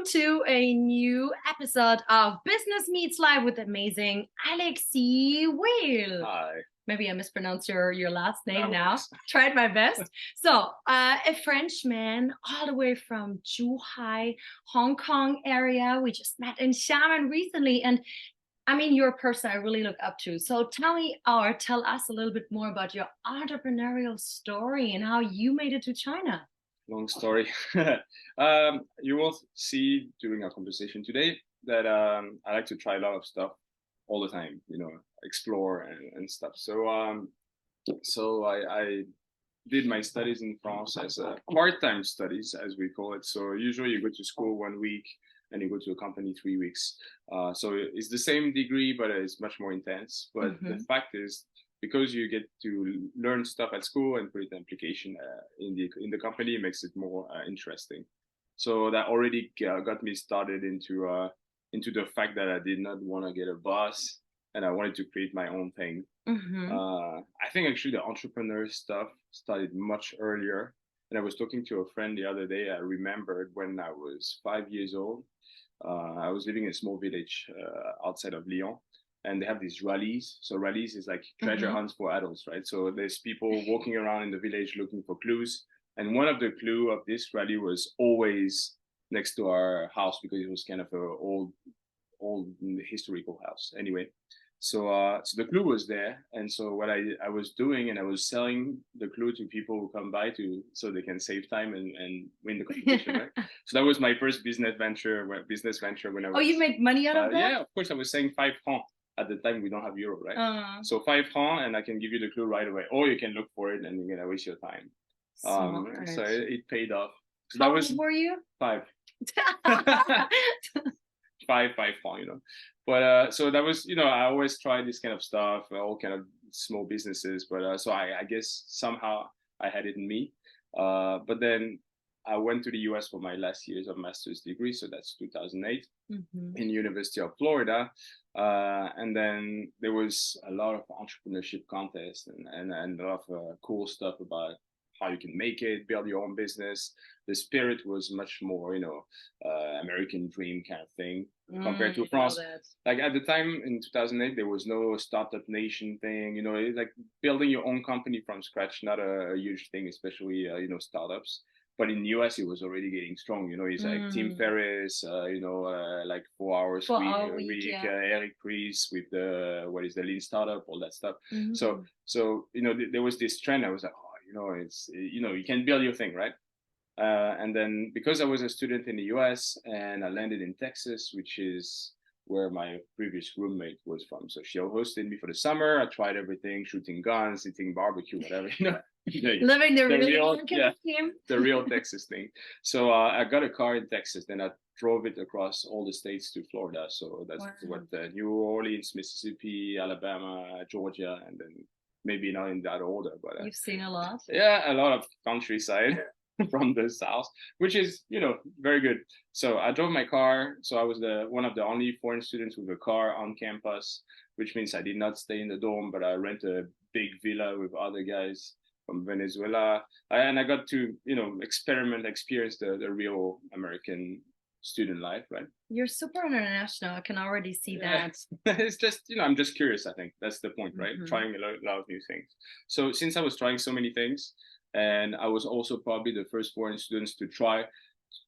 welcome to a new episode of Business Meets Live with amazing Alexis Huille. Hi. Maybe I mispronounced your last name now. Tried my best. So, a Frenchman all the way from Shanghai, Hong Kong area. We just met in Xiamen recently, and I mean, you're a person I really look up to. So tell us a little bit more about your entrepreneurial story and how you made it to China. Long story. You will see during our conversation today that I like to try a lot of stuff all the time, explore and stuff. So I did my studies in France as part-time studies, as we call it. So usually you go to school 1 week and you go to a company 3 weeks. So it's the same degree, but it's much more intense. But the fact is, because you get to learn stuff at school and put it in application in the company, it makes it more interesting. So that already got me started into the fact that I did not want to get a boss and I wanted to create my own thing. I think actually the entrepreneur stuff started much earlier. And I was talking to a friend the other day. I remembered when I was 5 years old. I was living in a small village outside of Lyon. And they have these rallies. So rallies is like treasure hunts for adults, right? So there's people walking around in the village looking for clues. And one of the clue of this rally was always next to our house because it was kind of an old historical house. Anyway, so the clue was there. And so what I was doing, and I was selling the clue to people who come by so they can save time and win the competition, right? So that was my first business venture when I was. Oh, you make money out of that? Yeah, of course. I was saying 5 francs. At the time, we don't have euro, right? So 5 francs, and I can give you the clue right away. Or you can look for it, and you're gonna waste your time. So it paid off. So How old were you? 5. 5 francs, But so that was, I always try this kind of stuff, all kind of small businesses. But so I guess somehow I had it in me. But then I went to the US for my last years of master's degree. So that's 2008 in University of Florida. And then there was a lot of entrepreneurship contests and a lot of cool stuff about how you can make it, build your own business. The spirit was much more, American dream kind of thing compared to France. Like at the time in 2008, there was no startup nation thing, like building your own company from scratch, not a huge thing, especially, startups. But in the US, it was already getting strong. It's like Tim Ferriss, like 4 hours a week, Eric Ries with the Lean Startup, all that stuff. So there was this trend. I was like, it's you can build your thing, right? And then because I was a student in the US and I landed in Texas, which is where my previous roommate was from. So she hosted me for the summer. I tried everything, shooting guns, eating barbecue, whatever, Living the real team. The real Texas thing. So I got a car in Texas, then I drove it across all the states to Florida. So that's what New Orleans, Mississippi, Alabama, Georgia, and then maybe not in that order. But you've seen a lot. Yeah, a lot of countryside from the south, which is very good. So I drove my car. So I was one of the only foreign students with a car on campus, which means I did not stay in the dorm, but I rent a big villa with other guys from Venezuela, and I got to experience the real American student life, right? You're super international. I can already see that. It's just I'm just curious. I think that's the point, right? Trying a lot of new things. So since I was trying so many things, and I was also probably the first foreign students to try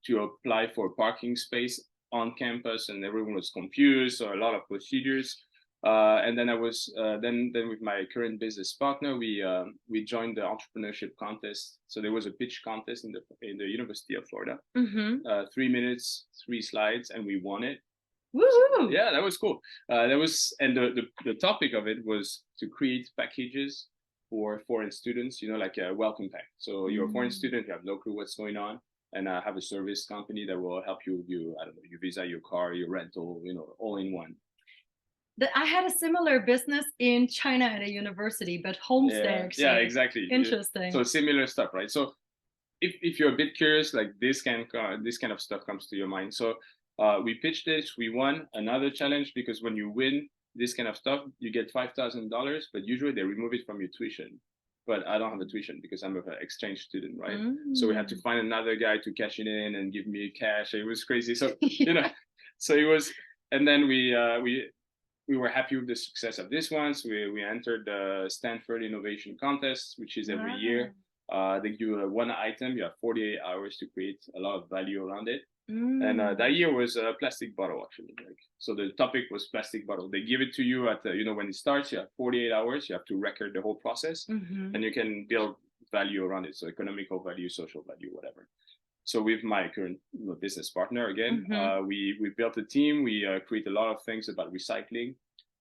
to apply for a parking space on campus, and everyone was confused. So a lot of procedures. And then I was then with my current business partner, we joined the entrepreneurship contest. So there was a pitch contest in the University of Florida. 3 minutes, 3 slides, and we won it. Woo! Yeah, that was cool. And the topic of it was to create packages for foreign students. Like a welcome pack. So you're a foreign student, you have no clue what's going on. And I have a service company that will help you with your visa, your car, your rental, all in one. I had a similar business in China at a university, but homestay. Yeah, exactly. Interesting. So similar stuff, right? So if you're a bit curious, like this kind of stuff comes to your mind. So we pitched this, we won another challenge, because when you win this kind of stuff, you get $5,000, but usually they remove it from your tuition. but I don't have a tuition because I'm an exchange student, right? So we had to find another guy to cash it in and give me cash. It was crazy. So you know, so it was, and then we were happy with the success of this one. So we entered the Stanford Innovation Contest, which is every year. They give you one item. You have 48 hours to create a lot of value around it. And that year was a plastic bottle, actually. Like, so the topic was plastic bottle. They give it to you at the, when it starts. You have 48 hours. You have to record the whole process, and you can build value around it. So economical value, social value, whatever. So with my current business partner, again, we built a team. We create a lot of things about recycling,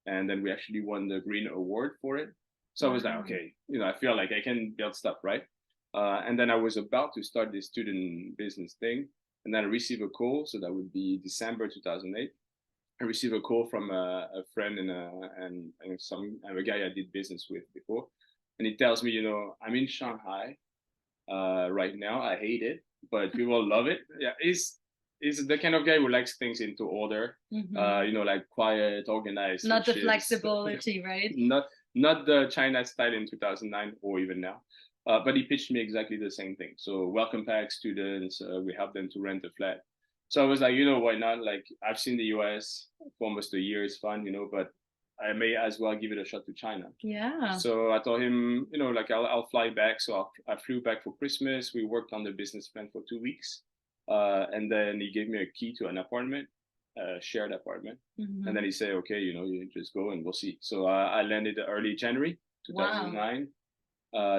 and then we actually won the Green Award for it. So I was like, okay, I feel like I can build stuff, right? And then I was about to start this student business thing, and then I received a call. So that would be December 2008. I received a call from a friend and a guy I did business with before, and he tells me, I'm in Shanghai right now. I hate it, but people love it. Yeah, he's the kind of guy who likes things into order. Like quiet, organized. Not the flexibility, right? Not the China style in 2009 or even now. But he pitched me exactly the same thing. So welcome back students. We help them to rent a flat. So I was like, why not? Like, I've seen the US for almost a year. It's fun, but I may as well give it a shot to China. Yeah. So I told him, I'll fly back. So I flew back for Christmas. We worked on the business plan for 2 weeks. And then he gave me a key to an apartment, a shared apartment. And then he said, okay, you just go and we'll see. So I landed early January 2009.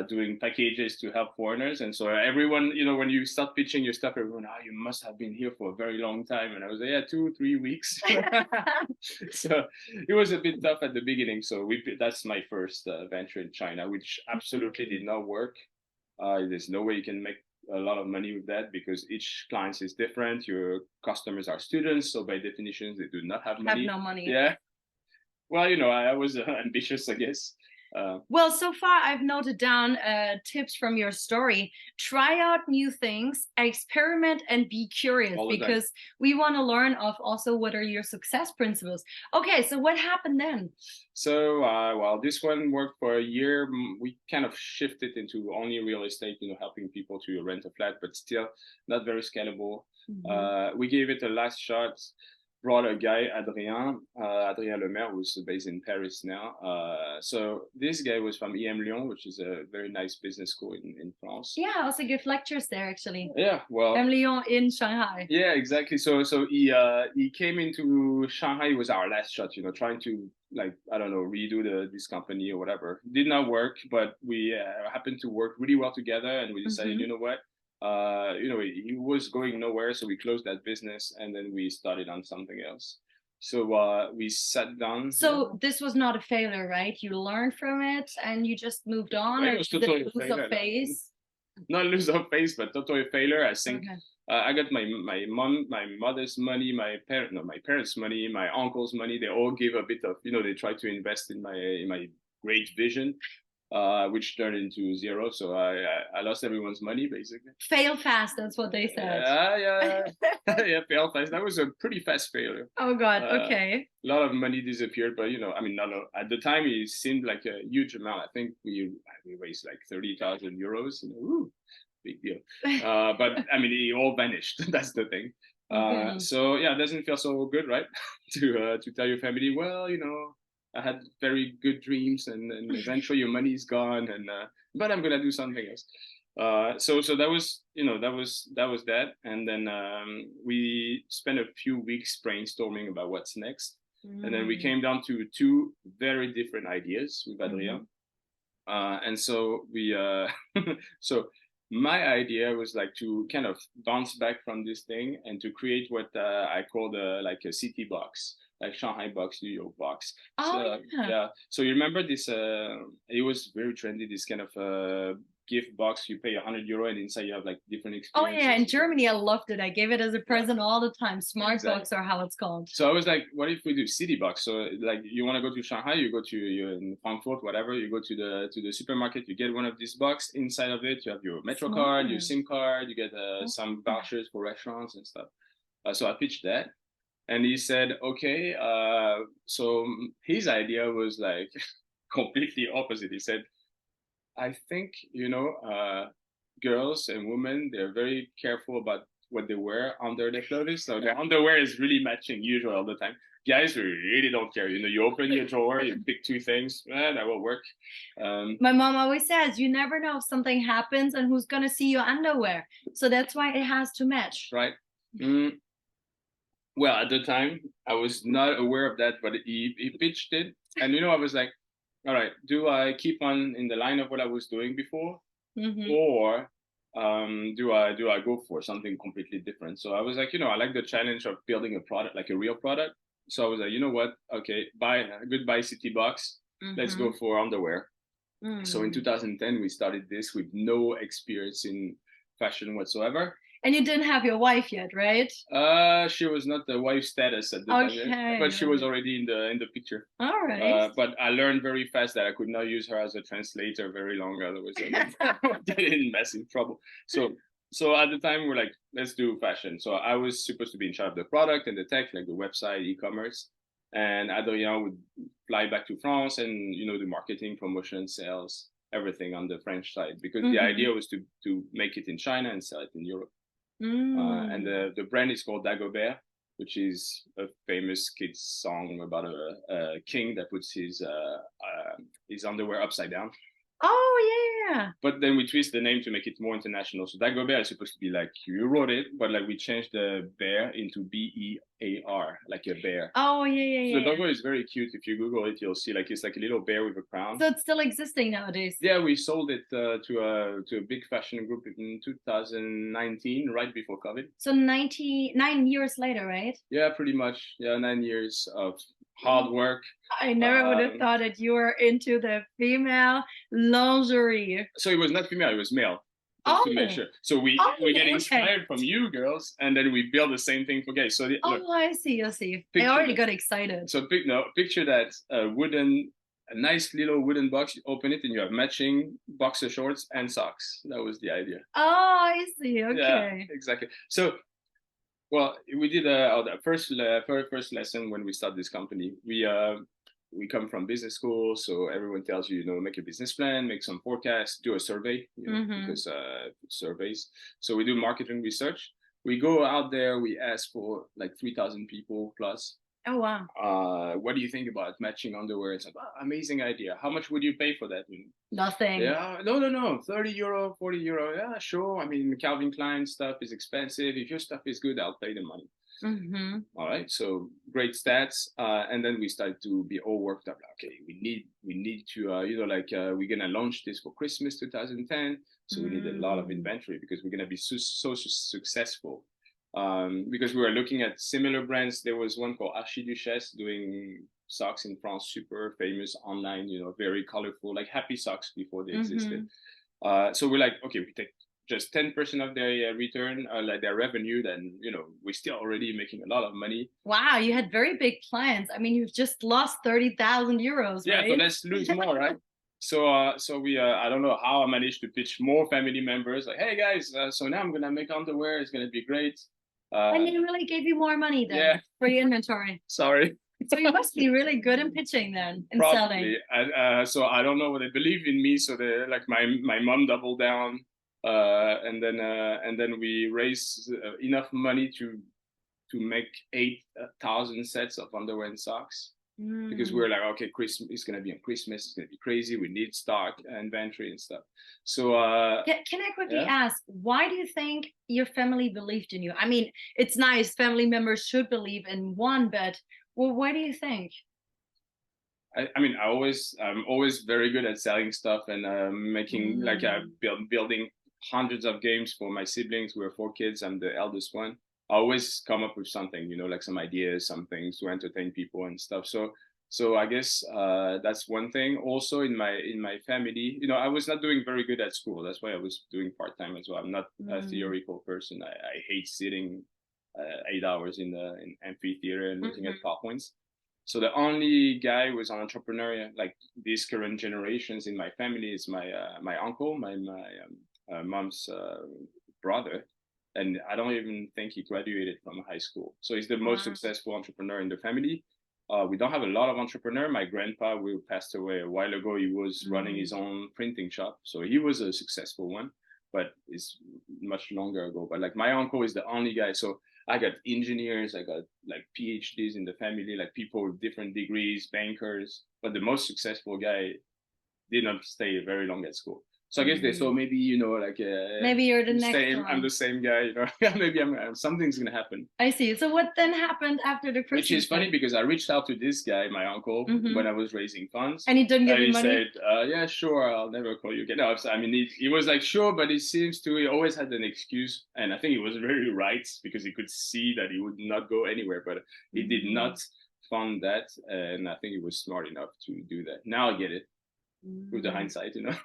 Doing packages to help foreigners. And so everyone, when you start pitching your stuff, everyone, you must have been here for a very long time. And I was like, yeah, 2-3 weeks. So it was a bit tough at the beginning. So that's my first venture in China, which absolutely did not work. There's no way you can make a lot of money with that because each client is different. Your customers are students. So by definition, they do not have money. Have no money. Yeah. Well, I was ambitious, I guess. Well, so far I've noted down tips from your story. Try out new things, experiment, and be curious because we want to learn of also what are your success principles. Okay, so what happened then? So, well, this one worked for a year. We kind of shifted into only real estate, helping people to rent a flat, but still not very scalable. We gave it a last shot. Brought a guy, Adrien Lemaire, who's based in Paris now. So this guy was from EM Lyon, which is a very nice business school in France. Yeah, I also give lectures there, actually. Yeah, well. EM Lyon in Shanghai. Yeah, exactly. So he came into Shanghai. It was our last shot, trying to, redo this company or whatever. Did not work, but we happened to work really well together, and we decided, you know what? He was going nowhere, so we closed that business and then we started on something else. So we sat down. So this was not a failure, right? You learned from it and you just moved on. It was totally lose of face? Not lose of face, but totally failure. I think I got my mother's money, my parents' money, my uncle's money. They all gave a bit of, they tried to invest in my great vision. Which turned into zero. So I lost everyone's money, basically. Fail fast, that's what they said. Yeah, fail fast. That was a pretty fast failure. Oh, God, okay. A lot of money disappeared, but, at the time, it seemed like a huge amount. I think we raised like 30,000 euros. Ooh, big deal. But, it all vanished. That's the thing. So, yeah, it doesn't feel so good, right? to tell your family, well, I had very good dreams, and eventually your money is gone, and but I'm gonna do something else. So that was that, and then we spent a few weeks brainstorming about what's next, and then we came down to 2 very different ideas with Adrien, and so we so my idea was like to kind of bounce back from this thing and to create what I called a city box. Like Shanghai box, New York box. Oh, yeah. So you remember this? It was very trendy. This kind of gift box. You pay €100, and inside you have like different experiences. Oh yeah, in Germany, I loved it. I gave it as a present all the time. Smart box, or how it's called. So I was like, what if we do city box? So like, you want to go to Shanghai, you're in Frankfurt, whatever. You go to the supermarket, you get one of these box. Inside of it, you have your Metro card, your SIM card. You get some vouchers for restaurants and stuff. So I pitched that. And he said, okay, so his idea was like completely opposite. He said, I think, girls and women, they're very careful about what they wear under their clothes. So their underwear is really matching usual all the time. Guys really don't care. You open your drawer, you pick two things, that will work. My mom always says, you never know if something happens and who's going to see your underwear. So that's why it has to match. Right. Well, at the time, I was not aware of that, but he pitched it. And, I was like, all right, do I keep on in the line of what I was doing before? Or do I go for something completely different? So I was like, I like the challenge of building a product, like a real product. So I was like, you know what? Okay, goodbye City Box. Let's go for underwear. So in 2010, we started this with no experience in fashion whatsoever. And you didn't have your wife yet, right? She was not the wife status at the time, but she was already in the picture. All right. But I learned very fast that I could not use her as a translator very long, otherwise I would get in massive trouble. So at the time we're like, let's do fashion. So I was supposed to be in charge of the product and the tech, like the website, e-commerce, and Adrien would fly back to France and do marketing, promotion, sales, everything on the French side, because the idea was to make it in China and sell it in Europe. And the brand is called Dagobert, which is a famous kids song about a king that puts his underwear upside down. Oh, yeah. But then we twist the name to make it more international. So Dagobert is supposed to be like you wrote it, but like we changed the bear into B-E-A-R, like a bear. Oh, yeah. So the logo is very cute. If you Google it, you'll see it's like a little bear with a crown. So it's still existing nowadays. Yeah, we sold it to a big fashion group in 2019, right before COVID. So 99 years later, right? Yeah, pretty much. Yeah, 9 years of hard work. I never would have thought that you were into the female lingerie. So it was not female, it was male. To make sure. So we get inspired from you girls, and then we build the same thing for guys. So look, I see. I already got excited. So picture that a nice little wooden box. You open it and you have matching boxer shorts and socks. That was the idea. Oh, I see. Okay. Yeah, exactly. So, well, we did our first lesson when we started this company. We come from business school, so everyone tells you, make a business plan, make some forecasts, do a survey, because surveys. So we do marketing research. We go out there, we ask for like 3,000 people plus. Oh, wow. What do you think about matching underwear? It's like, amazing idea. How much would you pay for that? Nothing. Yeah, no, 30 euro, 40 euro. Yeah, sure. I mean, Calvin Klein stuff is expensive. If your stuff is good, I'll pay the money. All right, so great stats, and then we started to be all worked up. Okay, we need to, we're gonna launch this for Christmas 2010, so we need a lot of inventory because we're gonna be so successful. Because we were looking at similar brands. There was one called Archiduchesse doing socks in France, super famous online, very colorful, like happy socks before they existed. So we're like, okay, we take just 10% of their return, like their revenue, then we're still already making a lot of money. Wow, you had very big plans. I mean, you've just lost 30,000 euros. Yeah, right? so let's lose more, right? So we I don't know how I managed to pitch more family members. Like, hey guys, so now I'm gonna make underwear. It's gonna be great. And they really gave you more money then for your inventory. Sorry. So you must be really good in pitching then, in selling. So I don't know what they believe in me. So they my mom doubled down. And then we raised enough money to make 8,000 sets of underwear and socks, because we were like, okay, Christmas is gonna be on Christmas, it's gonna be crazy. We need stock, inventory, and stuff. So can I quickly ask, why do you think your family believed in you? I mean, it's nice family members should believe in one, but why do you think? I mean, I'm always very good at selling stuff and making building hundreds of games for my siblings. We're 4 kids. I'm the eldest one. I always come up with something, like some ideas, some things to entertain people and stuff. So I guess that's one thing. Also in my family, I was not doing very good at school. That's why I was doing part-time as well. I'm not a theoretical person. I hate sitting 8 hours in amphitheater and looking at PowerPoints. So the only guy who was an entrepreneur, like these current generations in my family, is my uncle, my mom's brother, and I don't even think he graduated from high school. So he's the most successful entrepreneur in the family. We don't have a lot of entrepreneur. My grandpa, who passed away a while ago, he was running his own printing shop. So he was a successful one, but it's much longer ago. But like my uncle is the only guy. So I got engineers, I got like PhDs in the family, like people with different degrees, bankers. But the most successful guy did not stay very long at school. So I guess they thought maybe, you know, like maybe you're the next same, one. I'm the same guy, you know. Maybe something's gonna happen. I see. So what then happened after the Christmas? Which is funny because I reached out to this guy, my uncle, when I was raising funds. And he didn't give you money? He said, yeah, sure, I'll never call you again. No, I mean, he was like, sure, but he always had an excuse. And I think he was very right because he could see that he would not go anywhere, but he did not fund that. And I think he was smart enough to do that. Now I get it. With the hindsight, you know.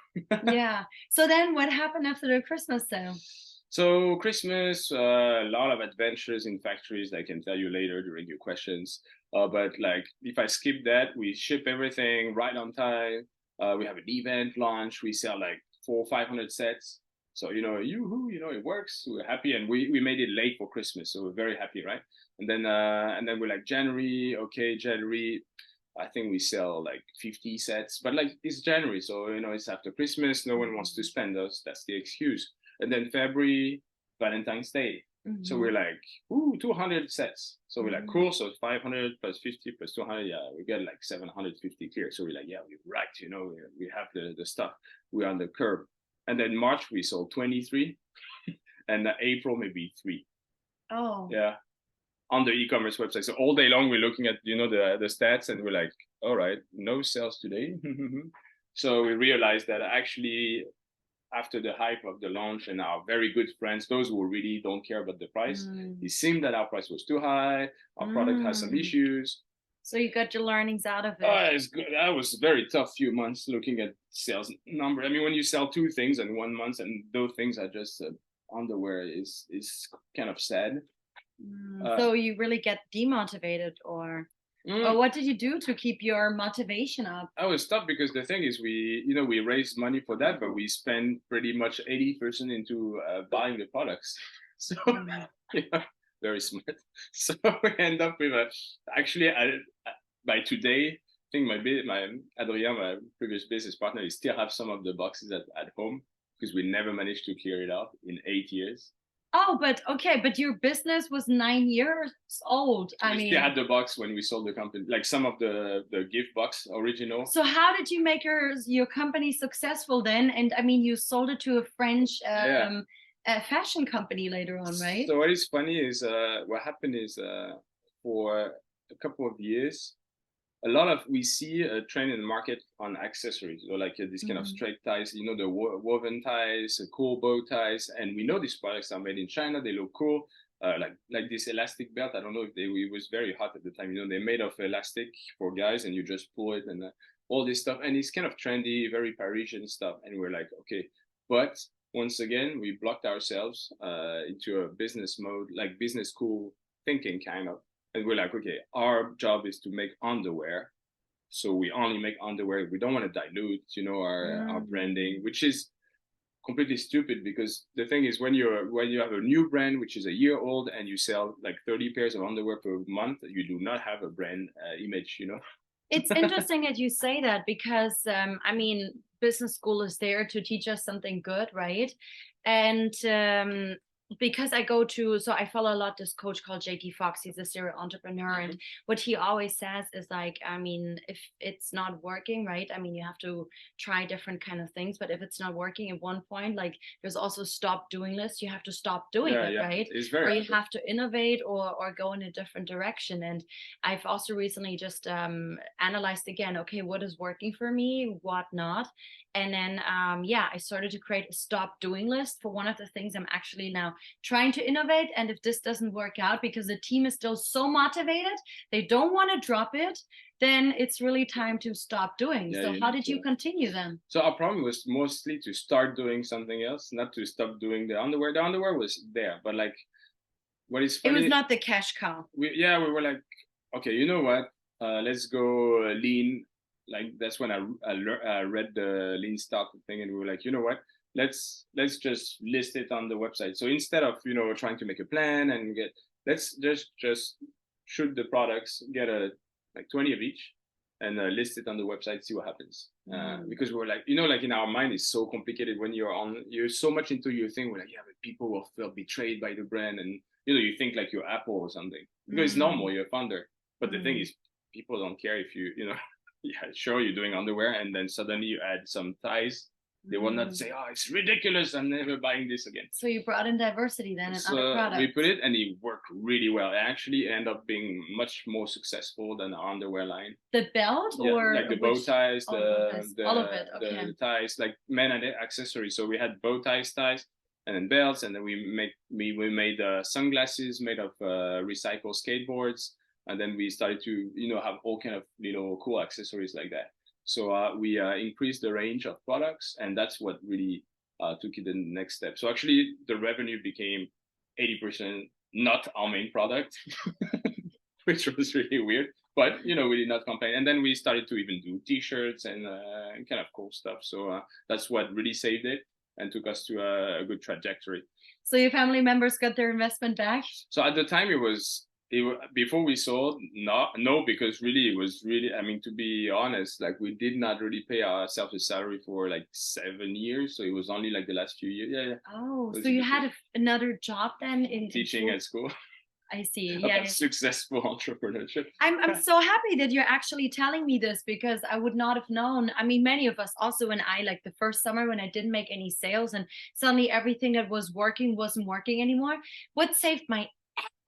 Yeah. So then what happened after the Christmas sale? So Christmas, a lot of adventures in factories that I can tell you later during your questions. But like if I skip that, we ship everything right on time. We have an event launch. We sell like 400 or 500 sets. So, you know, it works. We're happy. And we made it late for Christmas. So we're very happy, right? And then we're like January. I think we sell like 50 sets, but like it's January. So, you know, it's after Christmas. No one wants to spend us. That's the excuse. And then February, Valentine's Day. So we're like, 200 sets. So we're like, cool. So 500 plus 50 plus 200. Yeah, we get like 750 clear. So we're like, yeah, we're right. You know, we have the stuff. We're on the curve. And then March, we sold 23. And April, maybe 3. Oh. Yeah. On the e-commerce website. So all day long, we're looking at, you know, the stats and we're like, all right, no sales today. So we realized that actually after the hype of the launch and our very good friends, those who really don't care about the price, it seemed that our price was too high. Our product has some issues. So you got your learnings out of it. It's good. That was a very tough few months looking at sales number. I mean, when you sell 2 things in 1 month and those things are just underwear is kind of sad. So you really get demotivated or what did you do to keep your motivation up? I was tough because the thing is we raised money for that, but we spend pretty much 80% into buying the products. So yeah, very smart. So we end up with actually by today, I think my Adrien, my previous business partner, he still have some of the boxes at home because we never managed to clear it out in 8 years. Oh, but your business was 9 years old. We still had the box when we sold the company, like some of the gift box original. So how did you make your company successful then? And I mean, you sold it to a French fashion company later on, right? So what is funny is what happened is for a couple of years, we see a trend in the market on accessories, or like this kind of straight ties, you know, the woven ties, cool bow ties, and we know these products are made in China. They look cool, like this elastic belt. I don't know if it was very hot at the time. You know, they're made of elastic for guys, and you just pull it and all this stuff, and it's kind of trendy, very Parisian stuff. And we're like, okay, but once again, we blocked ourselves into a business mode, like business school thinking kind of. And we're like, okay, our job is to make underwear. So we only make underwear. We don't want to dilute, you know, our branding, which is completely stupid because the thing is when you have a new brand, which is a year old and you sell like 30 pairs of underwear per month, you do not have a brand image, you know. It's interesting that you say that because, I mean, business school is there to teach us something good, right? And because I follow a lot this coach called JT Fox. He's a serial entrepreneur. And what he always says is like, I mean, if it's not working, right? I mean, you have to try different kind of things, but if it's not working at one point, like there's also stop doing list. You have to stop doing it, right? It's very or you have to innovate or go in a different direction. And I've also recently just analyzed again, okay, what is working for me, what not? And then, I started to create a stop doing list for one of the things I'm actually now trying to innovate. And if this doesn't work out because the team is still so motivated, they don't want to drop it, then it's really time to stop doing. So how did you continue then? So our problem was mostly to start doing something else, not to stop doing the underwear. The underwear was there, but like what is funny, it was not the cash cow. We were like, okay, you know what? Let's go lean. Like that's when I read the lean startup thing, and we were like, you know what? Let's just list it on the website. So instead of trying to make a plan and let's just shoot the products, get a like 20 of each, and list it on the website, see what happens. Because we're like, like in our mind, it's so complicated when you're so much into your thing. We're like, yeah, but people will feel betrayed by the brand, and you think like you're Apple or something, because it's normal, you're a founder. But the thing is, people don't care if yeah, sure, you're doing underwear, and then suddenly you add some ties. They will not say, oh, it's ridiculous, I'm never buying this again. So you brought in diversity then in other products. We put it, and it worked really well. It actually ended up being much more successful than our underwear line. The belt, or like the bow ties, all of it, okay. the ties, like men and accessories. So we had bow ties, and then belts, and then we made sunglasses made of recycled skateboards, and then we started to have all kind of little cool accessories like that. So we increased the range of products, and that's what really took it to the next step. So actually, the revenue became 80% not our main product, which was really weird. But we did not complain. And then we started to even do T-shirts and kind of cool stuff. So that's what really saved it and took us to a good trajectory. So your family members got their investment back? So at the time, before we sold, no, because really it was really, I mean, to be honest, like we did not really pay ourselves a salary for like 7 years. So it was only like the last few years. Yeah. Oh, so you had another job then in teaching at school. I see. Yeah. Successful entrepreneurship. I'm so happy that you're actually telling me this, because I would not have known. I mean, many of us also, when I like the first summer when I didn't make any sales and suddenly everything that was working wasn't working anymore. What saved my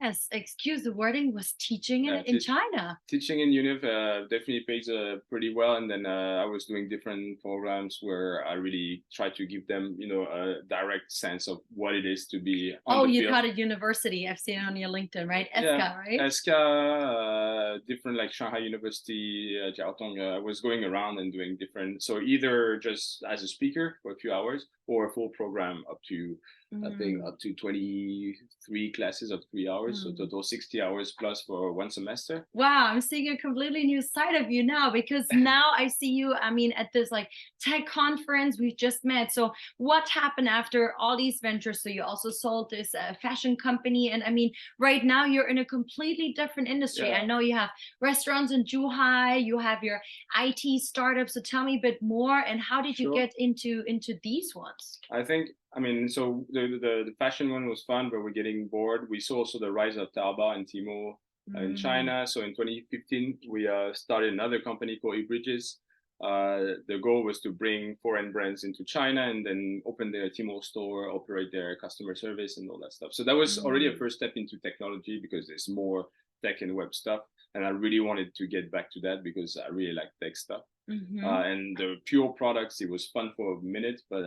ass, excuse the wording, was teaching in China. Teaching in Univ definitely pays pretty well. And then I was doing different programs where I really tried to give them, a direct sense of what it is to be on the you field. taught at university. I've seen it on your LinkedIn, right? SK, right? SK, different like Shanghai University, Jiao Tong. I was going around and doing different. So either just as a speaker for a few hours, or a full program up to, I think, up to 23 classes of 3 hours. So total 60 hours plus for one semester. Wow, I'm seeing a completely new side of you now, because now I see you, I mean, at this like tech conference we just met. So what happened after all these ventures? So you also sold this fashion company. And I mean, right now you're in a completely different industry. Yeah. I know you have restaurants in Zhuhai, you have your IT startup. So tell me a bit more, and how did you get into these ones? I think, I mean, so the fashion one was fun, but we're getting bored. We saw also the rise of Taobao and Tmall in China. So in 2015, we started another company called eBridges. The goal was to bring foreign brands into China and then open their Tmall store, operate their customer service and all that stuff. So that was already a first step into technology, because there's more tech and web stuff. And I really wanted to get back to that because I really like tech stuff. And the pure products, it was fun for a minute, but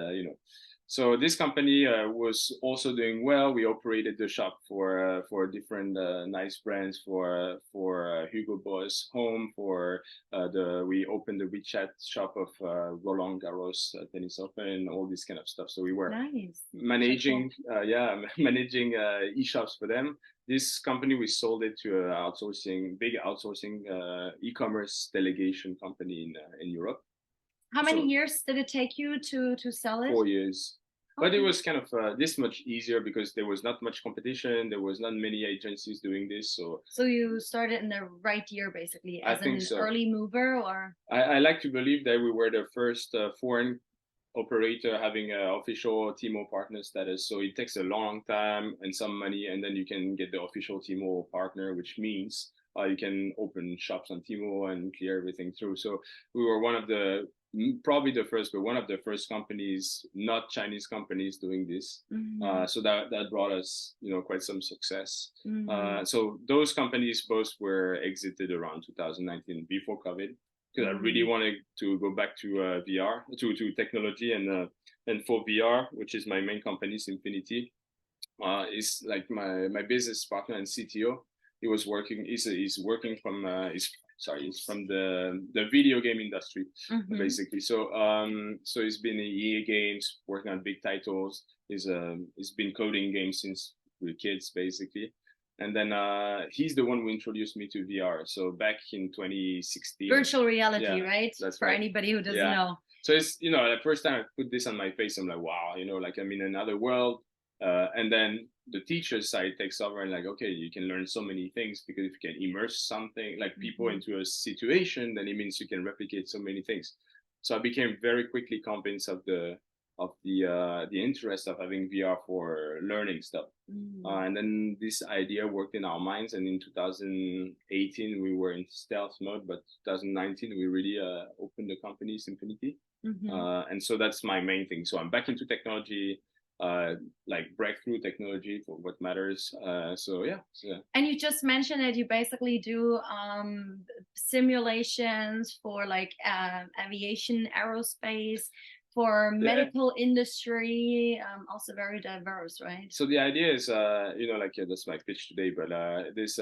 so this company was also doing well. We operated the shop for different nice brands, for Hugo Boss Home, we opened the WeChat shop of Roland Garros Tennis Open, all this kind of stuff. So we were managing managing e-shops for them. This company, we sold it to a big outsourcing e-commerce delegation company in Europe. How many years did it take you to sell it? 4 years. Okay. But it was kind of this much easier because there was not much competition. There was not many agencies doing this. So you started in the right year, basically, as an early mover, or? I like to believe that we were the first foreign operator having an official Tmall partner status. So it takes a long time and some money, and then you can get the official Tmall partner, which means you can open shops on Tmall and clear everything through. So we were probably the first, but one of the first companies, not Chinese companies, doing this. So that brought us, quite some success. So those companies both were exited around 2019, before COVID, because I really wanted to go back to VR, to technology, and for VR, which is my main company, Simfinity, is like my business partner and CTO. He's working from he's from the video game industry, basically. So he's been in EA Games, working on big titles. He's been coding games since we were kids, basically. And then he's the one who introduced me to VR. So back in 2016. Virtual reality, right? That's for right. Anybody who doesn't know. So it's, the first time I put this on my face, I'm like, wow, like I'm in another world. And then the teacher side takes over and like, okay, you can learn so many things because if you can immerse something like people into a situation, then it means you can replicate so many things. So I became very quickly convinced of the interest of having VR for learning stuff. And then this idea worked in our minds. And in 2018, we were in stealth mode, but 2019, we really opened the company, Symfinity. And so that's my main thing. So I'm back into technology, like breakthrough technology for what matters. So yeah. And you just mentioned that you basically do simulations for like aviation, aerospace, for medical industry, also very diverse, right? So the idea is, like that's my pitch today, but there's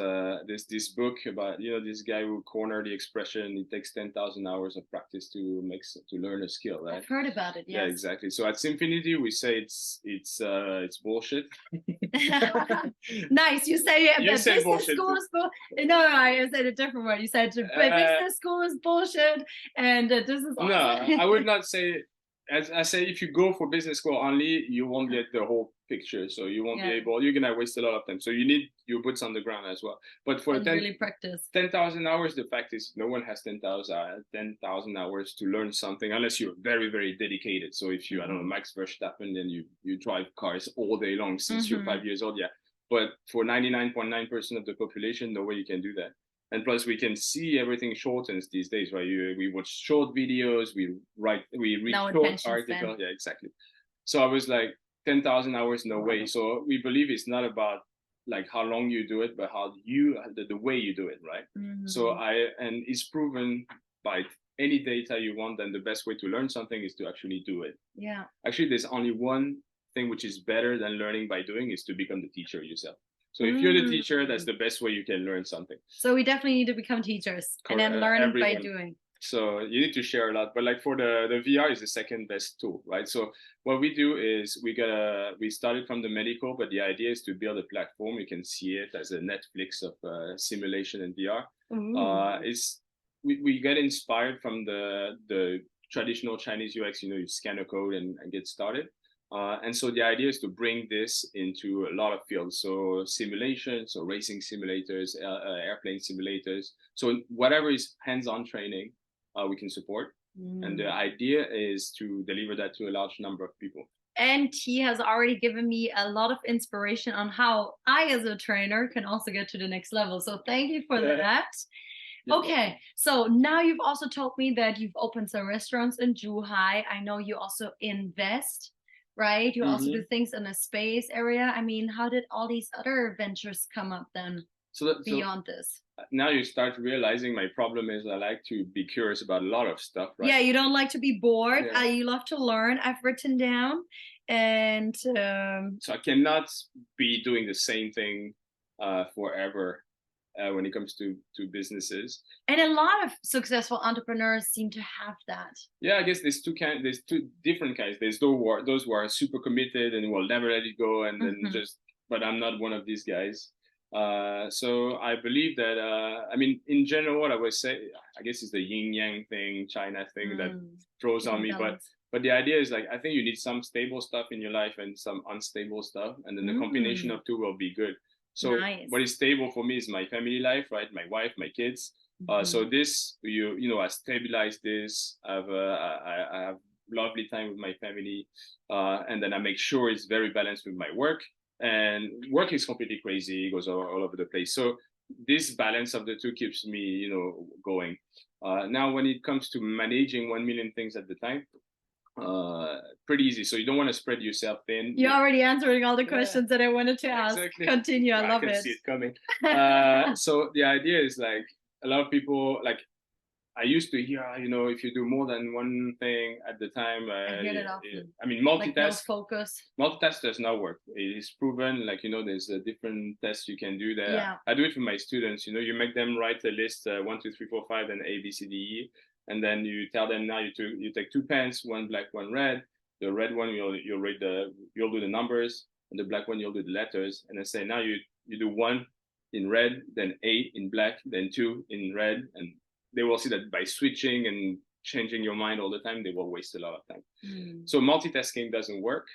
this book about, this guy who cornered the expression, it takes 10,000 hours of practice to learn a skill, right? I've heard about it, yes. Yeah, exactly. So at Symfinity, we say it's bullshit. Nice, you say business bullshit school is bullshit. No, I said a different word. You said business school is bullshit, and this is awesome. No, I would not say. As I say, if you go for business school only, you won't get the whole picture. So you won't be able, you're going to waste a lot of time. So you need your boots on the ground as well. But for really practice 10,000 hours, the fact is no one has 10,000 hours to learn something unless you're very, very dedicated. So if you, I don't know, Max Verstappen, then you drive cars all day long since you're 5 years old. Yeah. But for 99.9% of the population, no way you can do that. And plus, we can see everything shortens these days, right? We watch short videos, we read short articles. Yeah, exactly. So I was like, 10,000 hours, no way. So we believe it's not about like how long you do it, but how the way you do it, right? So and it's proven by any data you want, then the best way to learn something is to actually do it. Yeah. Actually, there's only one thing which is better than learning by doing is to become the teacher yourself. So if you're the teacher, that's the best way you can learn something. So we definitely need to become teachers and then learn by doing. So you need to share a lot, but like for the VR is the second best tool, right? So what we do is we started from the medical, but the idea is to build a platform. You can see it as a Netflix of simulation and VR. We get inspired from the traditional Chinese UX. You scan a code and get started. And so the idea is to bring this into a lot of fields. So simulation, so racing simulators, airplane simulators. So whatever is hands-on training, we can support. And the idea is to deliver that to a large number of people. And he has already given me a lot of inspiration on how I, as a trainer, can also get to the next level. So thank you for that. Okay, so now you've also told me that you've opened some restaurants in Zhuhai. I know you also invest, right? You also do things in the space area. I mean, how did all these other ventures come up then beyond this? Now you start realizing my problem is I like to be curious about a lot of stuff, right? Yeah, you don't like to be bored. You love to learn. I've written down. And so I cannot be doing the same thing forever. When it comes to businesses, and a lot of successful entrepreneurs seem to have that. Yeah, I guess there's two different kinds. There's those who are super committed and will never let it go, and then but I'm not one of these guys. So I believe that I mean, in general, what I would say, I guess, is the yin yang thing, China thing that throws on me. But the idea is like, I think you need some stable stuff in your life and some unstable stuff, and then the combination of two will be good. So what is stable for me is my family life, right? My wife, my kids. So this, I stabilize this. I have lovely time with my family, and then I make sure it's very balanced with my work. And work is completely crazy; it goes all over the place. So this balance of the two keeps me, going. Now, when it comes to managing 1 million things at the time, pretty easy. So you don't want to spread yourself thin. You're already answering all the questions that I wanted to ask. Exactly. Continue. I love it. I can see it coming. So the idea is like a lot of people, like I used to hear, if you do more than one thing at the time, I hear it often. I mean, focus. Multitask does not work. It is proven, like, there's a different tests you can do there. Yeah. I do it for my students, you make them write a list, 1, 2, 3, 4, 5, and A, B, C, D, E. And then you tell them now you take 2 pens, one black, one red. The red one you'll do the numbers, and the black one you'll do the letters. And then say now you do 1 in red, then A in black, then 2 in red, and they will see that by switching and changing your mind all the time, they will waste a lot of time. So multitasking doesn't work.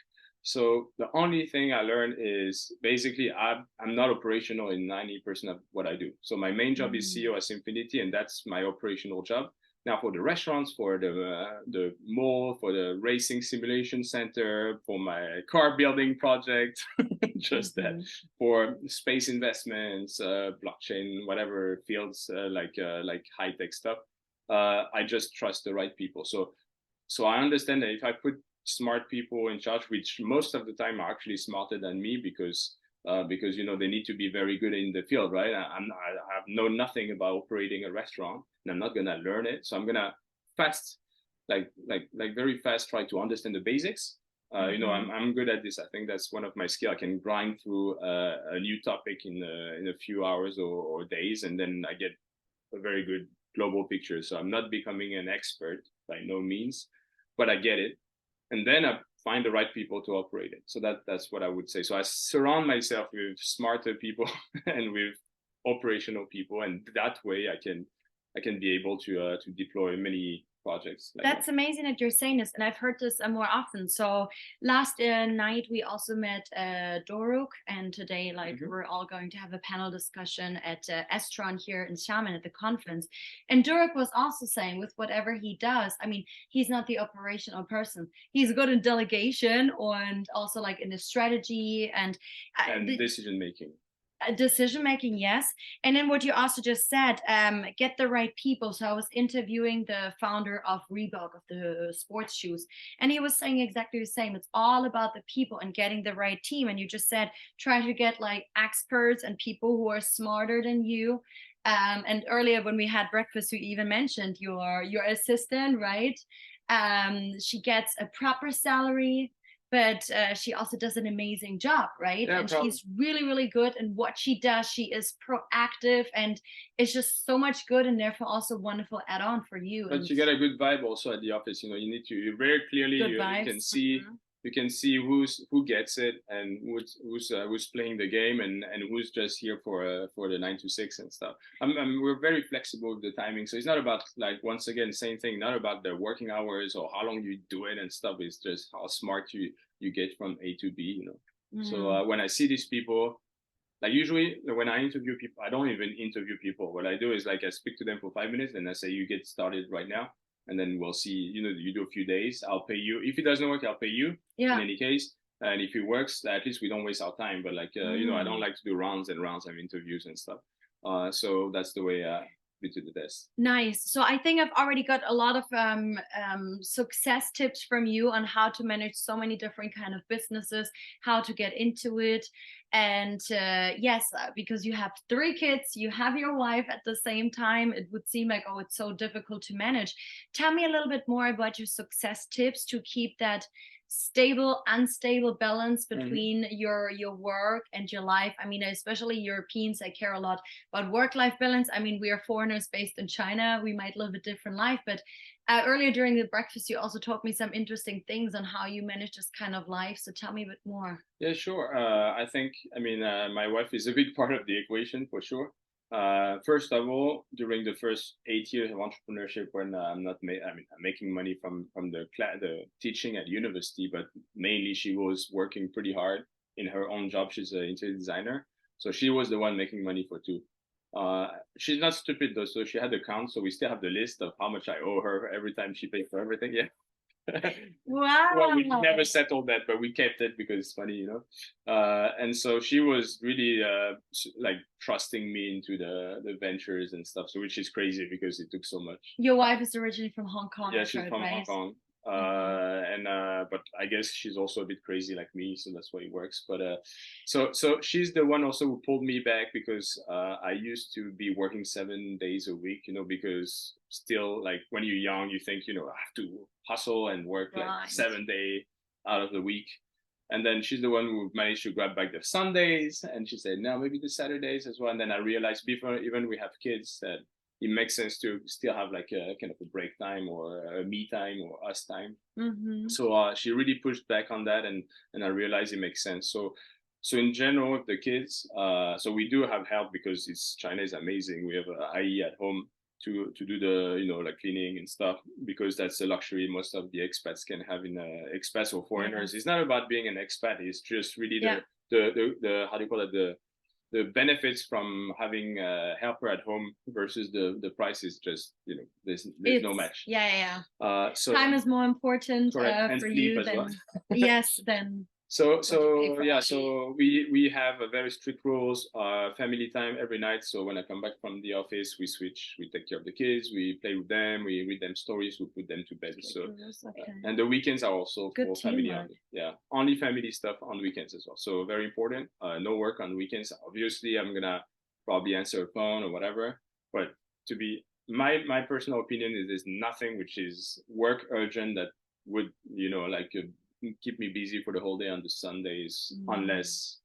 So the only thing I learned is basically I'm not operational in 90% of what I do. So my main job is CEO at Infinity, and that's my operational job. Now for the restaurants, for the mall, for the racing simulation center, for my car building project, just that. For space investments, blockchain, whatever fields like high tech stuff, I just trust the right people. So I understand that if I put smart people in charge, which most of the time are actually smarter than me, because you know they need to be very good in the field, right? I have know nothing about operating a restaurant, and I'm not gonna learn it. So I'm gonna fast, like very fast, try to understand the basics. You know, I'm good at this. I think that's one of my skill. I can grind through a new topic in a few hours or days, and then I get a very good global picture. So I'm not becoming an expert by no means, but I get it. And then I find the right people to operate it. So that's what I would say. So I surround myself with smarter people and with operational people, and that way I can be able to deploy many projects. Like That's that. amazing that you're saying this, and I've heard this more often. So last night we also met Doruk, and today we're all going to have a panel discussion at Estron here in Xiamen at the conference. And Doruk was also saying with whatever he does, I mean, he's not the operational person. He's good in delegation and also like in the strategy and decision making. Decision making, yes. And then what you also just said, get the right people. So I was interviewing the founder of Reebok, of the sports shoes, and he was saying exactly the same. It's all about the people and getting the right team. And you just said try to get like experts and people who are smarter than you. And earlier when we had breakfast, you even mentioned your assistant, right? She gets a proper salary, but she also does an amazing job, right? Yeah, and she's really, really good in what she does. She is proactive, and it's just so much good, and therefore also wonderful add-on for you. But you get a good vibe also at the office. You know, you need to very clearly you can see you can see who gets it and who's playing the game and who's just here for the 9 to 6 and stuff. We're very flexible with the timing, so it's not about, like, once again, same thing, not about the working hours or how long you do it and stuff. It's just how smart you get from A to B, you know. So when I see these people, like usually when I interview people, I don't even interview people. What I do is like I speak to them for 5 minutes, and I say, you get started right now, and then we'll see, you know, you do a few days, I'll pay you. If it doesn't work, I'll pay you in any case. And if it works, at least we don't waste our time. But like, you know, I don't like to do rounds and rounds of interviews and stuff. So that's the way we do the test. Nice. So I think I've already got a lot of success tips from you on how to manage so many different kind of businesses, how to get into it. And yes, because you have 3 kids, you have your wife at the same time, it would seem like, oh, it's so difficult to manage. Tell me a little bit more about your success tips to keep that stable, unstable balance between your work and your life. I mean, especially Europeans, I care a lot about work-life balance. I mean, we are foreigners based in China. We might live a different life, but earlier during the breakfast, you also taught me some interesting things on how you manage this kind of life. So tell me a bit more. Yeah, sure. I think, I mean, my wife is a big part of the equation for sure. First of all, during the first 8 years of entrepreneurship, when I'm making money from the teaching at university, but mainly she was working pretty hard in her own job. She's an interior designer, so she was the one making money for 2. She's not stupid though, so she had the count. So we still have the list of how much I owe her every time she paid for everything. Yeah. Wow. Well, we never settled that, but we kept it because it's funny, you know. And so she was really like trusting me into the ventures and stuff. So which is crazy because it took so much. Your wife is originally from Hong Kong. Yeah, she's from Hong Kong. But I guess she's also a bit crazy like me, so that's why it works. But so she's the one also who pulled me back, because I used to be working 7 days a week, you know, because still, like, when you're young, you think, you know, I have to hustle and work like 7 days out of the week. And then she's the one who managed to grab back the Sundays, and she said, no, maybe the Saturdays as well. And then I realized, before even we have kids, that it makes sense to still have like a kind of a break time or a me time or us time. So she really pushed back on that, and I realized it makes sense. So in general with the kids, so we do have help because China is amazing. We have IE at home to do the like cleaning and stuff, because that's a luxury most of the expats can have in expats or foreigners. It's not about being an expat. It's just really the how do you call it, the benefits from having a helper at home versus the price is just there's no match. So time is more important for you than well. Yes than. So we have a very strict rules, family time every night. So when I come back from the office, we take care of the kids, we play with them, we read them stories, we put them to bed. So and the weekends are also for family only. Only family stuff on weekends as well. So very important. No work on weekends. Obviously, I'm gonna probably answer a phone or whatever. But to be my personal opinion is there's nothing which is work urgent that would keep me busy for the whole day on the Sundays, unless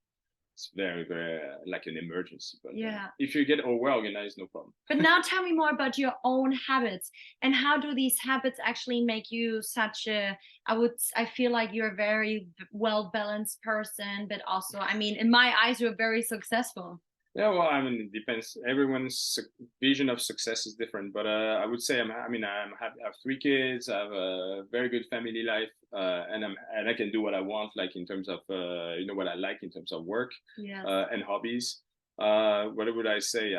it's very, very like an emergency. But if you get well organized, no problem. But now tell me more about your own habits, and how do these habits actually make you such a, I feel like you're a very well-balanced person, but also, I mean, in my eyes, you're very successful. Yeah, well, I mean, it depends. Everyone's vision of success is different, but I would say I have 3 kids. I have a very good family life, and I can do what I want, like in terms of what I like in terms of work and hobbies. What would I say?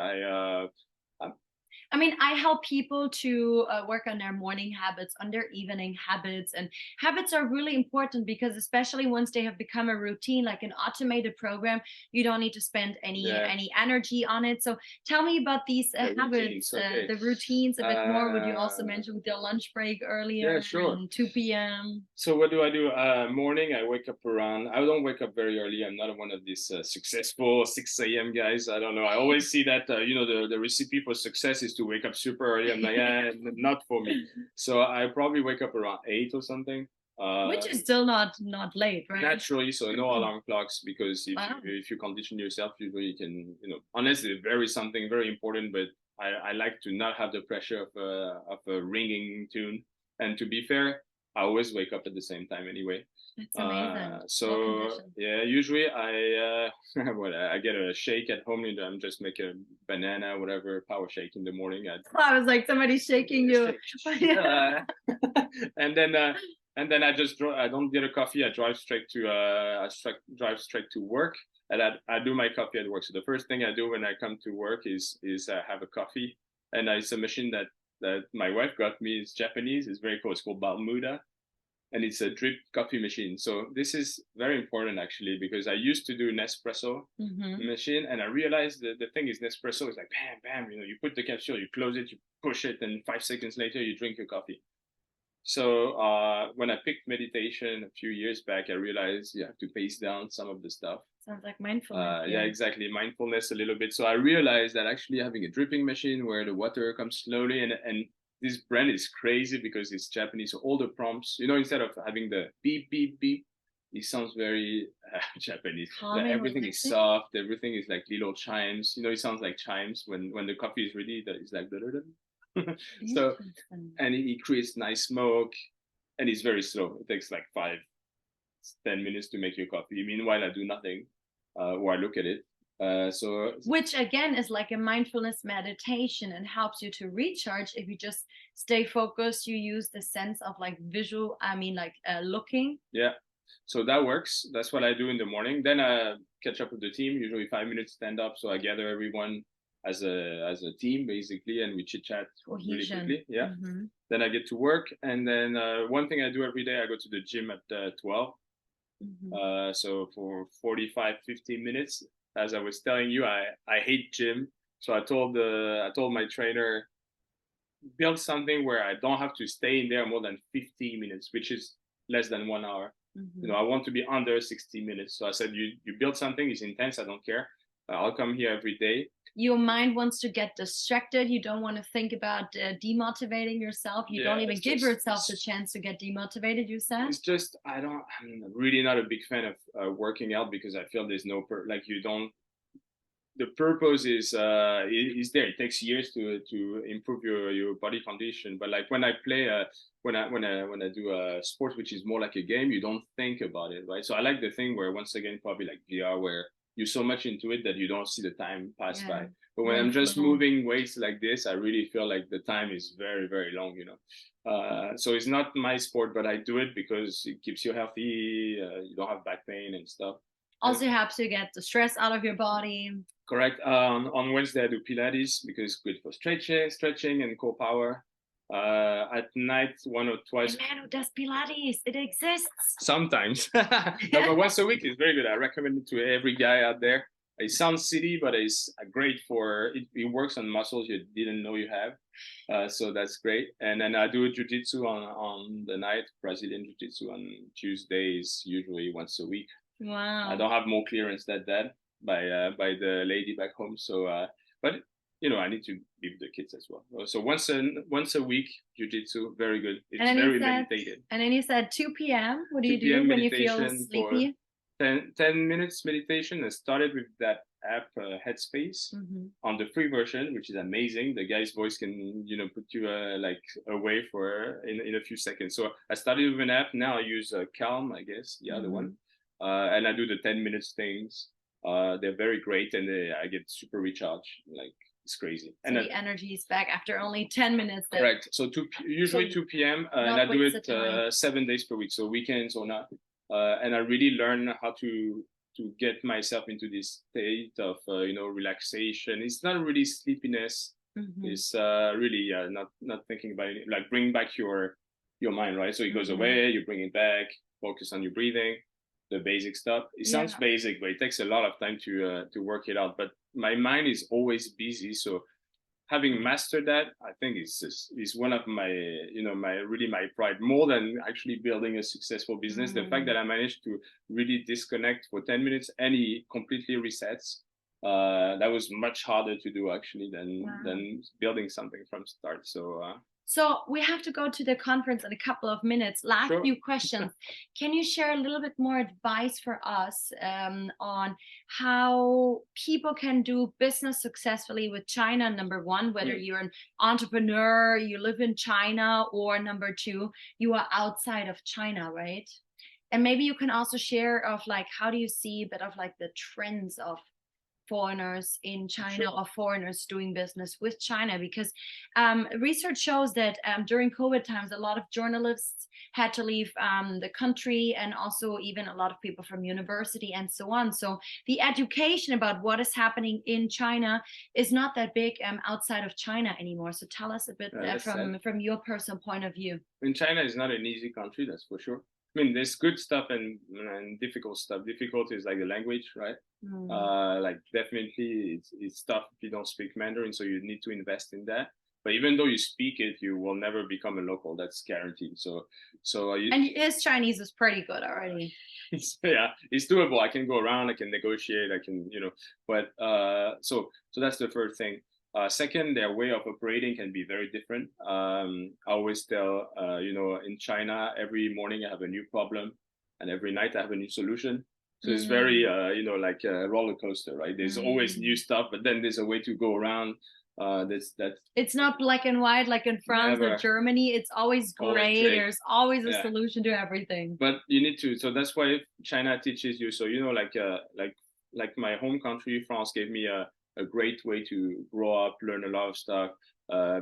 I mean, I help people to work on their morning habits, on their evening habits, and habits are really important because especially once they have become a routine, like an automated program, you don't need to spend any energy on it. So tell me about these habits, the routines a bit more. Would you also mention with your lunch break earlier? Yeah, sure. 2 p.m. So what do I do? Morning, I wake up around, I don't wake up very early. I'm not one of these successful 6 a.m. guys. I don't know. I always see that, the recipe for success is to wake up super early. I'm like, not for me. So I probably wake up around 8 or something. Which is still not late, right? Naturally, so no alarm clocks, because if you condition yourself, usually you can, unless it's something very important, but I like to not have the pressure of a ringing tune. And to be fair, I always wake up at the same time anyway. That's amazing. So usually I get a shake at home. I'm just make a banana, whatever, power shake in the morning. I was like, somebody's shaking you. And then I don't get a coffee. I drive straight to work, and I do my coffee at work. So the first thing I do when I come to work is have a coffee, and it's a machine that my wife got me. It's Japanese. It's very cool. It's called Balmuda. And it's a drip coffee machine. So this is very important actually, because I used to do Nespresso machine, and I realized that the thing is Nespresso is like bam, bam, you put the capsule, you close it, you push it, and 5 seconds later you drink your coffee. So when I picked meditation a few years back, I realized you have to pace down some of the stuff. Sounds like mindfulness. Yeah, exactly. Mindfulness a little bit. So I realized that actually having a dripping machine where the water comes slowly, and this brand is crazy because it's Japanese. So all the prompts, instead of having the beep, beep, beep, it sounds very Japanese. Like everything is soft. Everything is like little chimes. It sounds like chimes when the coffee is ready. That is like so, and it creates nice smoke, and it's very slow. It takes like 5-10 minutes to make your coffee. Meanwhile, I do nothing or I look at it. Which again is like a mindfulness meditation and helps you to recharge. If you just stay focused, you use the sense of like visual, looking. Yeah, so that works. That's what I do in the morning. Then I catch up with the team, usually 5 minutes stand up. So I gather everyone as a team basically, and we chit chat really quickly. Then I get to work, and then one thing I do every day, I go to the gym at 12. So for 45-50 minutes. As I was telling you, I hate gym. So I told my trainer, build something where I don't have to stay in there more than 15 minutes, which is less than 1 hour. I want to be under 60 minutes. So I said, you build something, it's intense, I don't care. I'll come here every day. Your mind wants to get distracted. You don't want to think about demotivating yourself. You don't even give yourself the chance to get demotivated, you said? It's just, I'm really not a big fan of working out, because I feel there's no, the purpose is there. It takes years to improve your body condition. But like when I play, when I do a sport, which is more like a game, you don't think about it, right? So I like the thing where, once again, probably like VR, where you're so much into it that you don't see the time pass by. Yeah. But when You're in I'm just flow. moving weights like this, I really feel like the time is very, very long, you know. So it's not my sport, but I do it because it keeps you healthy. You don't have back pain and stuff. Also helps you get the stress out of your body. Correct. On Wednesday, I do Pilates because it's good for stretching and core power. At night, one or twice. A man who does Pilates, it exists. Sometimes. No, but once a week is very good. I recommend it to every guy out there. It sounds silly, but it's great for it. It works on muscles you didn't know you have. So that's great. And then I do jiu-jitsu on the night, Brazilian jiu-jitsu on Tuesdays, usually once a week. Wow. I don't have more clearance than that by the lady back home. So, but you know, I need to be with the kids as well. So once a week, jiu-jitsu, very good. It's very meditated. And then you said 2 p.m. What do you do when you feel sleepy? 10 minutes meditation. I started with that app Headspace on the free version, which is amazing. The guy's voice can, you know, put you like away for in a few seconds. So I started with an app. Now I use Calm, I guess, the other one. And I do the 10 minutes things. They're very great, and I get super recharged. Like it's crazy. So and the energy is back after only 10 minutes. Then. Correct. So usually 2 p.m. And I do it 7 days per week, so weekends or not. And I really learn how to get myself into this state of you know, relaxation. It's not really sleepiness. It's really not thinking about it. Like bring back your mind, right? So it goes away. You bring it back. Focus on your breathing. The basic stuff. It sounds basic, but it takes a lot of time to work it out. But my mind is always busy, so having mastered that, I think is one of my, you know, my pride, more than actually building a successful business. The fact that I managed to really disconnect for 10 minutes and it completely resets. That was much harder to do actually than building something from start. So we have to go to the conference in a couple of minutes. Last few questions. Can you share a little bit more advice for us on how people can do business successfully with China, number one, whether you're an entrepreneur, you live in China, or number two, you are outside of China, right? And maybe you can also share of like, how do you see a bit of like the trends of foreigners in China or foreigners doing business with China, because research shows that during COVID times, a lot of journalists had to leave the country, and also even a lot of people from university and so on. So the education about what is happening in China is not that big outside of China anymore. So tell us a bit from your personal point of view. And China is not an easy country, that's for sure. I mean, there's good stuff and difficult stuff. Difficult is like the language, right? Like definitely it's tough if you don't speak Mandarin, so you need to invest in that. But even though you speak it, you will never become a local. That's guaranteed. And his Chinese is pretty good already. It's doable. I can go around. I can negotiate. I can, you know. But so that's the first thing. Second, their way of operating can be very different. I always tell, you know, in China, every morning I have a new problem, and every night I have a new solution. So it's very, you know, like a roller coaster, right? There's always new stuff, but then there's a way to go around. It's not black and white like in France or Germany. It's always gray. There's always a solution to everything. But you need to. So that's why China teaches you. So, you know, like my home country, France, gave me a great way to grow up, learn a lot of stuff,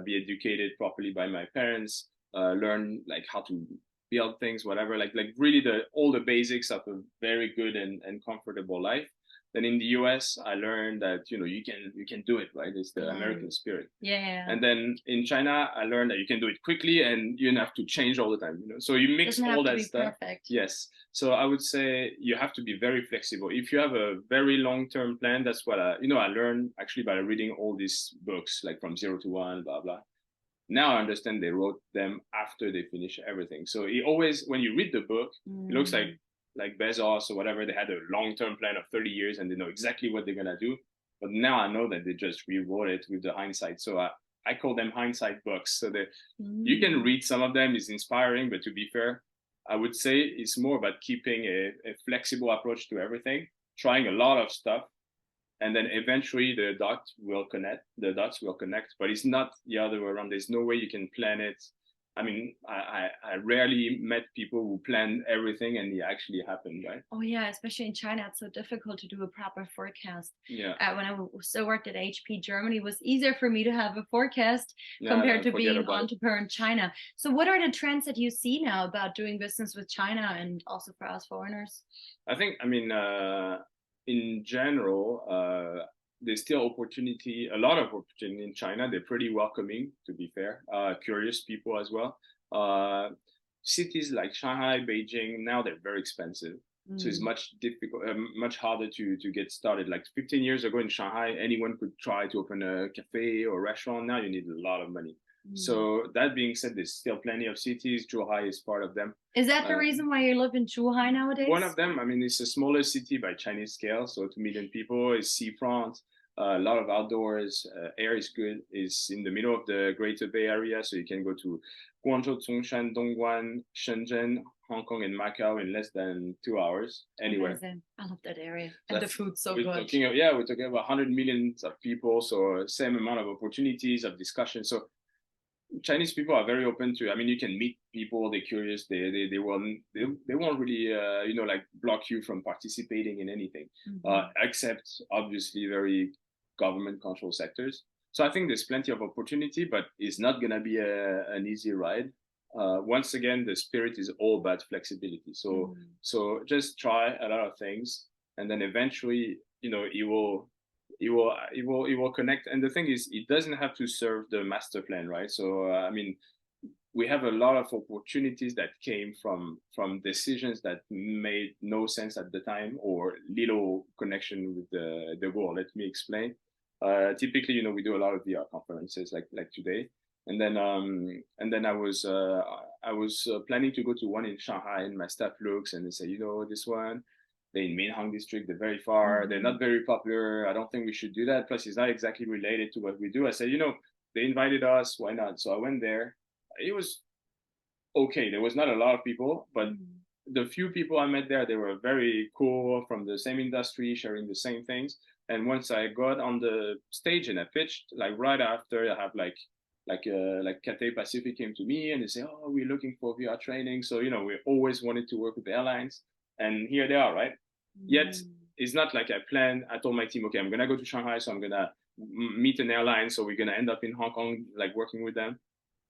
be educated properly by my parents, learn like how to build things, whatever, like really all the basics of a very good and comfortable life. Then in the US, I learned that, you know, you can do it, right? It's the American spirit. Yeah. And then in China, I learned that you can do it quickly and you don't have to change all the time, you know. So you mix all that stuff. Perfect. Yes. So I would say you have to be very flexible. If you have a very long-term plan, that's what I learned actually by reading all these books, like from 0 to 1, blah, blah. Now I understand they wrote them after they finish everything. So it always, when you read the book, it looks like Bezos or whatever, they had a long-term plan of 30 years and they know exactly what they're going to do. But now I know that they just rewrote it with the hindsight. So I call them hindsight books. So that you can read some of them, it's inspiring, but to be fair, I would say it's more about keeping a flexible approach to everything, trying a lot of stuff, and then eventually the dots will connect, but it's not the other way around. There's no way you can plan it. I mean, I rarely met people who planned everything and it actually happened, right? Oh yeah, especially in China, it's so difficult to do a proper forecast. Yeah. When I still worked at HP Germany, it was easier for me to have a forecast compared to Forget being an about it. entrepreneur in China. So what are the trends that you see now about doing business with China and also for us foreigners? I think, I mean, in general, there's still opportunity, a lot of opportunity in China. They're pretty welcoming, to be fair, curious people as well. Cities like Shanghai, Beijing, now they're very expensive. So it's much difficult, much harder to get started. Like 15 years ago in Shanghai, anyone could try to open a cafe or restaurant. Now you need a lot of money. So that being said, there's still plenty of cities. Zhuhai is part of them. Is that the reason why you live in Zhuhai nowadays? One of them, I mean, it's a smaller city by Chinese scale, so 2 million people. It's seafront, a lot of outdoors. Air is good. It's in the middle of the Greater Bay Area, so you can go to Guangzhou, Zhongshan, Dongguan, Shenzhen, Hong Kong, and Macau in less than 2 hours anywhere. Amazing. I love that area, and the food's so good. We're talking about 100 millions of people, so same amount of opportunities of discussion. So Chinese people are very open to. I mean, you can meet people. They're curious. They won't really like block you from participating in anything, except obviously very government controlled sectors. So I think there's plenty of opportunity, but it's not gonna be an easy ride. Once again, the spirit is all about flexibility. So just try a lot of things, and then eventually, it will connect. And the thing is, it doesn't have to serve the master plan, right? So I mean, we have a lot of opportunities that came from decisions that made no sense at the time or little connection with the goal. Let me explain. Typically, we do a lot of VR conferences like today, and then I was planning to go to one in Shanghai, and my staff looks and they say, this one, they're in Minhang district, they're very far, they're not very popular. I don't think we should do that. Plus, it's not exactly related to what we do. I said, they invited us, why not? So I went there. It was okay. There was not a lot of people, but the few people I met there, they were very cool, from the same industry, sharing the same things. And once I got on the stage and I pitched, like right after, I have like Cathay Pacific came to me and they say, oh, we're looking for VR training. So, we always wanted to work with the airlines. And here they are, right? Yet it's not like I planned. I told my team, okay, I'm gonna go to Shanghai, so I'm gonna meet an airline, so we're gonna end up in Hong Kong, like working with them.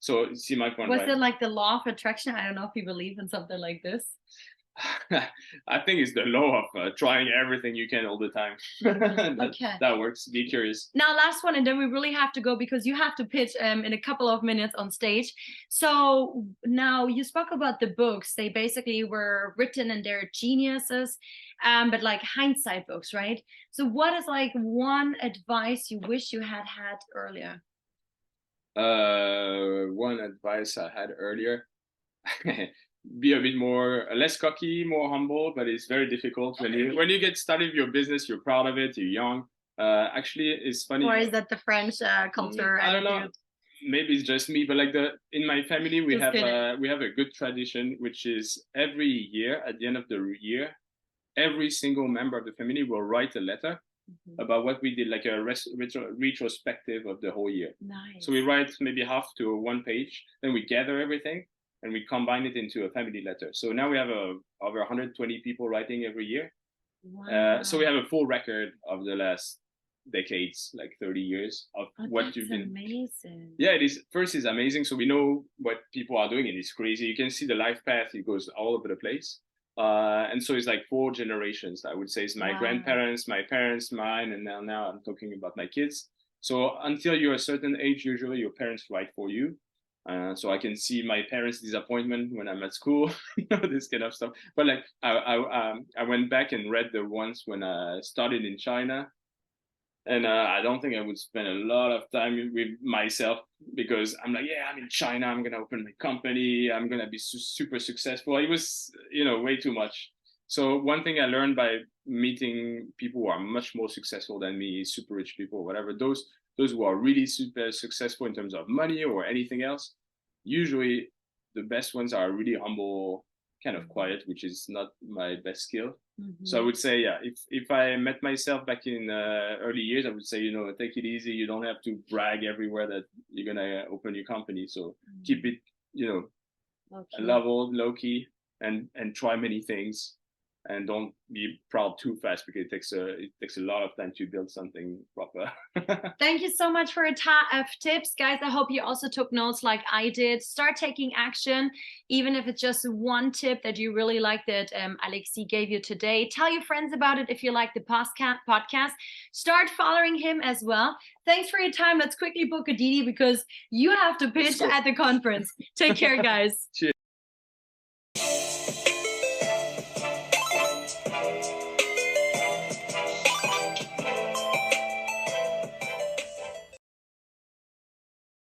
So see my point. Was it like the law of attraction? I don't know if you believe in something like this. I think it's the law of trying everything you can all the time. That works. Be curious. Now, last one, and then we really have to go because you have to pitch in a couple of minutes on stage. So now you spoke about the books. They basically were written and they're geniuses, but like hindsight books, right? So what is like one advice you wish you had earlier? One advice I had earlier. Be a bit less cocky, more humble, but it's very difficult when you get started with your business. You're proud of it. You're young. Actually, it's funny. Or is that the French culture? I don't know. Maybe it's just me, but like in my family, we have a good tradition, which is every year at the end of the year, every single member of the family will write a letter about what we did, like a retrospective of the whole year. Nice. So we write maybe half to one page, then we gather everything and we combine it into a family letter. So now we have over 120 people writing every year. Wow. So we have a full record of the last decades, like 30 years of what you've been. Amazing. Yeah, it is. First, it's amazing. So we know what people are doing, and it's crazy. You can see the life path. It goes all over the place. And so it's like 4 generations. I would say it's my grandparents, my parents, mine, and now I'm talking about my kids. So until you're a certain age, usually your parents write for you. So I can see my parents' disappointment when I'm at school, this kind of stuff. But like I went back and read the ones when I started in China, and I don't think I would spend a lot of time with myself because I'm like, yeah, I'm in China, I'm gonna open my company, I'm gonna be super successful. It was, way too much. So one thing I learned by meeting people who are much more successful than me, super rich people, whatever, those who are really super successful in terms of money or anything else, usually the best ones are really humble, kind of quiet, which is not my best skill. So I would say, yeah, if I met myself back in early years, I would say, take it easy. You don't have to brag everywhere that you're going to open your company. So keep it Okay. level, low key, and try many things, and don't be proud too fast, because it takes a lot of time to build something proper. Thank you so much for your tips, guys. I hope you also took notes like I did. Start taking action, even if it's just one tip that you really like that Alexis gave you today. Tell your friends about it if you like the podcast. Start following him as well. Thanks for your time. Let's quickly book a Didi because you have to pitch at the conference. Take care, guys. Cheers.